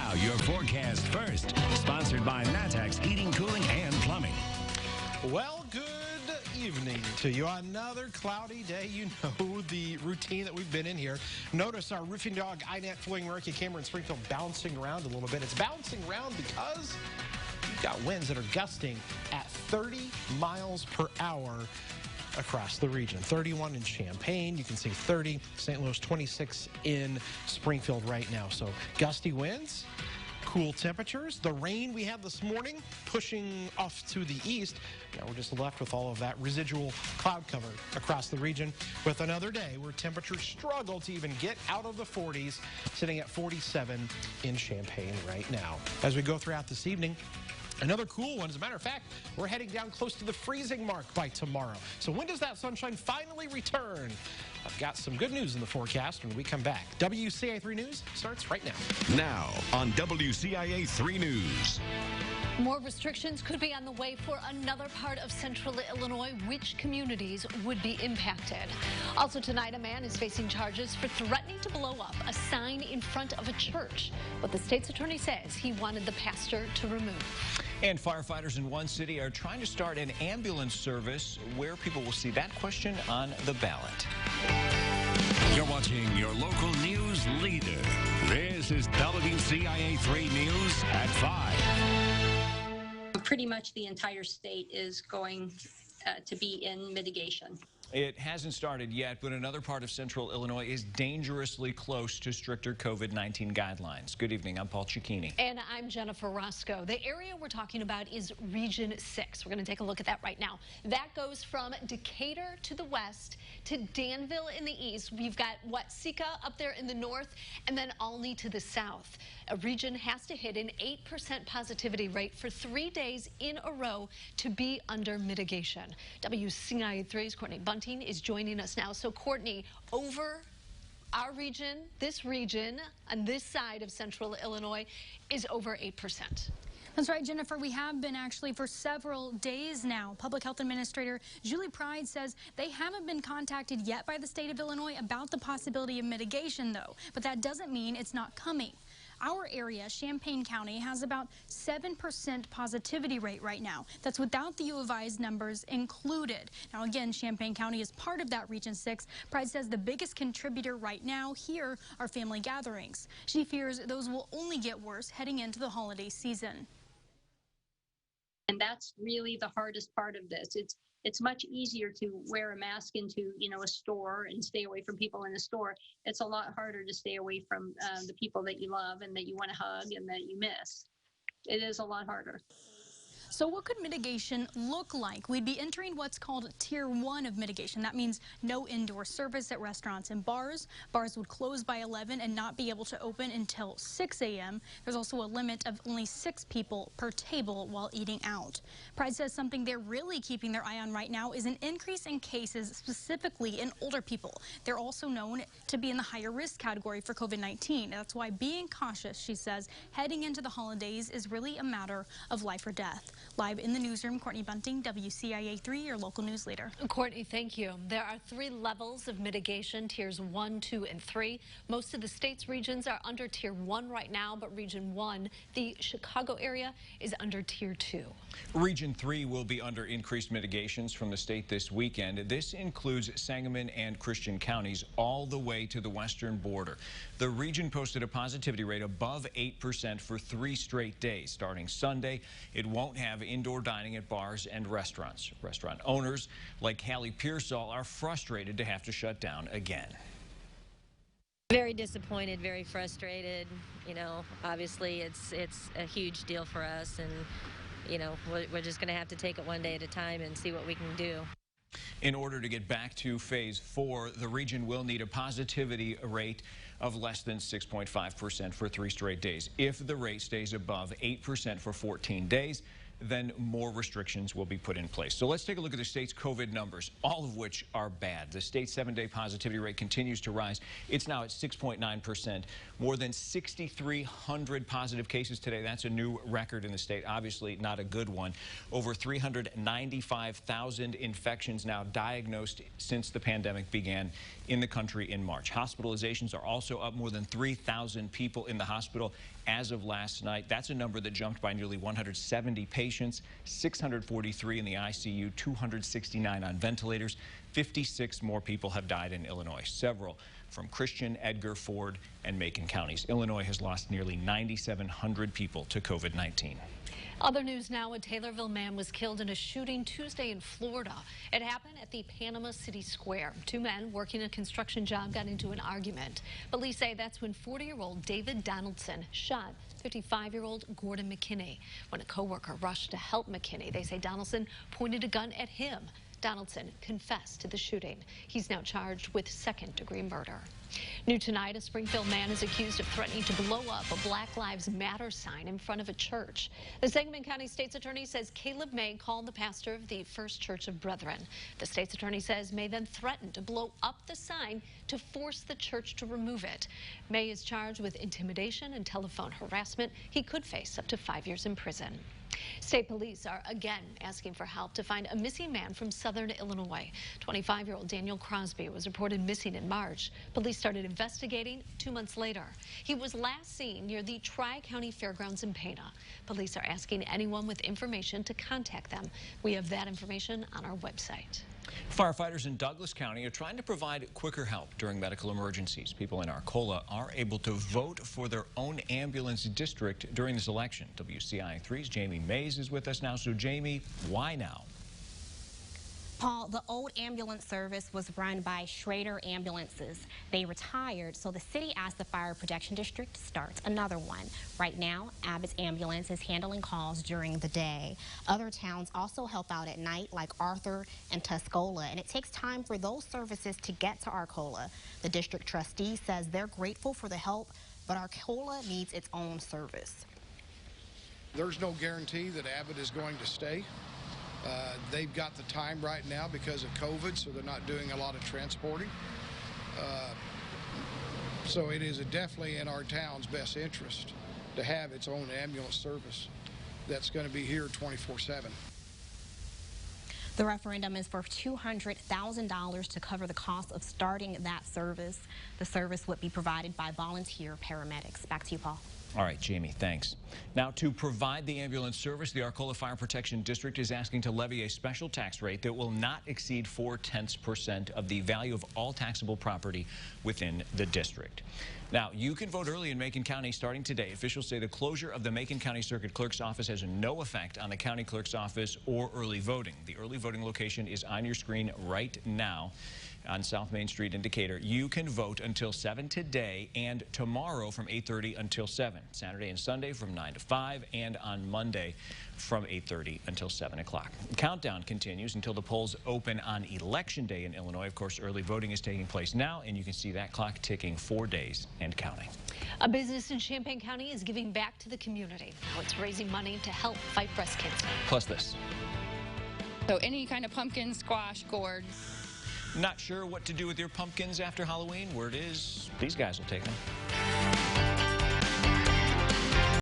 Now, your forecast first, sponsored by Matex Heating, Cooling, and Plumbing. Well, good evening to you. Another cloudy day. You know the routine that we've been in here. Notice our roofing dog, INAT Flowing Murky Cameron Springfield bouncing around a little bit. It's bouncing around because you've got winds that are gusting at 30 miles per hour across the region. 31 in Champaign. You can see 30. St. Louis 26 in Springfield right now. So gusty winds. Cool temperatures. The rain we had this morning pushing off to the east. Now we're just left with all of that residual cloud cover across the region with another day where temperatures struggle to even get out of the 40s, sitting at 47 in Champaign right now. As we go throughout this evening, another cool one. As a matter of fact, we're heading down close to the freezing mark by tomorrow. So when does that sunshine finally return? I've got some good news in the forecast when we come back. WCIA 3 News starts right now. Now on WCIA 3 News. More restrictions could be on the way for another part of central Illinois. Which communities would be impacted? Also tonight, a man is facing charges for threatening to blow up a sign in front of a church. What the state's attorney says he wanted the pastor to remove. And firefighters in one city are trying to start an ambulance service. Where people will see that question on the ballot. You're watching your local news leader. This is WCIA 3 News at 5. Pretty much the entire state is going to be in mitigation. It hasn't started yet, but another part of central Illinois is dangerously close to stricter COVID-19 guidelines. Good evening. I'm Paul Cicchini. And I'm Jennifer Roscoe. The area we're talking about is Region 6. We're going to take a look at that right now. That goes from Decatur to the west to Danville in the east. We've got Watsika up there in the north, and then Olney to the south. A region has to hit an 8% positivity rate for 3 days in a row to be under mitigation. WCIA 3's Courtney Bunting is joining us now. So, Courtney, over our region, this region on this side of central Illinois is over 8%. That's right, Jennifer. We have been actually for several days now. Public Health Administrator Julie Pride says they haven't been contacted yet by the state of Illinois about the possibility of mitigation, though. But that doesn't mean it's not coming. Our area, Champaign County, has about 7% positivity rate right now. That's without the U of I's numbers included. Now, again, Champaign County is part of that Region 6. Pride says the biggest contributor right now here are family gatherings. She fears those will only get worse heading into the holiday season. And that's really the hardest part of this. It's much easier to wear a mask into, a store and stay away from people in the store. It's a lot harder to stay away from the people that you love and that you want to hug and that you miss. It is a lot harder. So what could mitigation look like? We'd be entering what's called Tier 1 of mitigation. That means no indoor service at restaurants and bars. Bars would close by 11 and not be able to open until 6 a.m. There's also a limit of only 6 people per table while eating out. Pride says something they're really keeping their eye on right now is an increase in cases specifically in older people. They're also known to be in the higher risk category for COVID-19. That's why being cautious, she says, heading into the holidays is really a matter of life or death. Live in the newsroom, Courtney Bunting, WCIA 3, your local news leader. Courtney, thank you. There are 3 levels of mitigation, tiers 1, 2, and 3. Most of the state's regions are under tier 1 right now, but region 1, the Chicago area, is under tier 2. Region 3 will be under increased mitigations from the state this weekend. This includes Sangamon and Christian counties all the way to the western border. The region posted a positivity rate above 8% for 3 straight days. Starting Sunday, it won't have indoor dining at bars and restaurants. Restaurant owners like Hallie Pearsall are frustrated to have to shut down again. Very disappointed, very frustrated. Obviously it's a huge deal for us, and we're just going to have to take it one day at a time and see what we can do. In order to get back to phase 4, the region will need a positivity rate of less than 6.5% for 3 straight days. If the rate stays above 8% for 14 days, then more restrictions will be put in place. So let's take a look at the state's COVID numbers, all of which are bad. The state's 7-day positivity rate continues to rise. It's now at 6.9%. More than 6,300 positive cases today. That's a new record in the state. Obviously not a good one. Over 395,000 infections now diagnosed since the pandemic began in the country in March. Hospitalizations are also up. More than 3,000 people in the hospital. as of last night. That's a number that jumped by nearly 170 patients, 643 in the ICU, 269 on ventilators. 56 more people have died in Illinois, several from Christian, Edgar, Ford, and Macon counties. Illinois has lost nearly 9,700 people to COVID-19. Other news now, a Taylorville man was killed in a shooting Tuesday in Florida. It happened at the Panama City Square. Two men working a construction job got into an argument. Police say that's when 40-year-old David Donaldson shot 55-year-old Gordon McKinney. When a coworker rushed to help McKinney, they say Donaldson pointed a gun at him. Donaldson confessed to the shooting. He's now charged with second-degree murder. New tonight, a Springfield man is accused of threatening to blow up a Black Lives Matter sign in front of a church. The Sangamon County State's Attorney says Caleb May called the pastor of the First Church of Brethren. The State's Attorney says May then threatened to blow up the sign to force the church to remove it. May is charged with intimidation and telephone harassment. He could face up to 5 years in prison. State police are again asking for help to find a missing man from southern Illinois. 25-year-old Daniel Crosby was reported missing in March. Police started investigating 2 months later. He was last seen near the Tri-County Fairgrounds in Pana. Police are asking anyone with information to contact them. We have that information on our website. Firefighters in Douglas County are trying to provide quicker help during medical emergencies. People in Arcola are able to vote for their own ambulance district during this election. WCIA 3's Jamie Mays is with us now. So, Jamie, why now? Paul, the old ambulance service was run by Schrader Ambulances. They retired, so the city asked the Fire Protection District to start another one. Right now, Abbott's ambulance is handling calls during the day. Other towns also help out at night, like Arthur and Tuscola, and it takes time for those services to get to Arcola. The district trustee says they're grateful for the help, but Arcola needs its own service. There's no guarantee that Abbott is going to stay. They've got the time right now because of COVID, so they're not doing a lot of transporting. So it is definitely in our town's best interest to have its own ambulance service that's going to be here 24/7. The referendum is for $200,000 to cover the cost of starting that service. The service would be provided by volunteer paramedics. Back to you, Paul. All right, Jamie, thanks. Now, to provide the ambulance service, the Arcola Fire Protection District is asking to levy a special tax rate that will not exceed 0.4% of the value of all taxable property within the district. Now, you can vote early in Macon County starting today. Officials say the closure of the Macon County Circuit Clerk's office has no effect on the county clerk's office or early voting. The early voting location is on your screen right now on South Main Street in Decatur. You can vote until 7 today and tomorrow from 8:30 until 7. Saturday and Sunday from 9 to 5, and on Monday from 8:30 until 7 o'clock. The countdown continues until the polls open on Election Day in Illinois. Of course, early voting is taking place now, and you can see that clock ticking 4 days and counting. A business in Champaign County is giving back to the community. Now it's raising money to help fight breast cancer. Plus this. So any kind of pumpkin, squash, gourd. Not sure what to do with your pumpkins after Halloween? Word is, these guys will take them.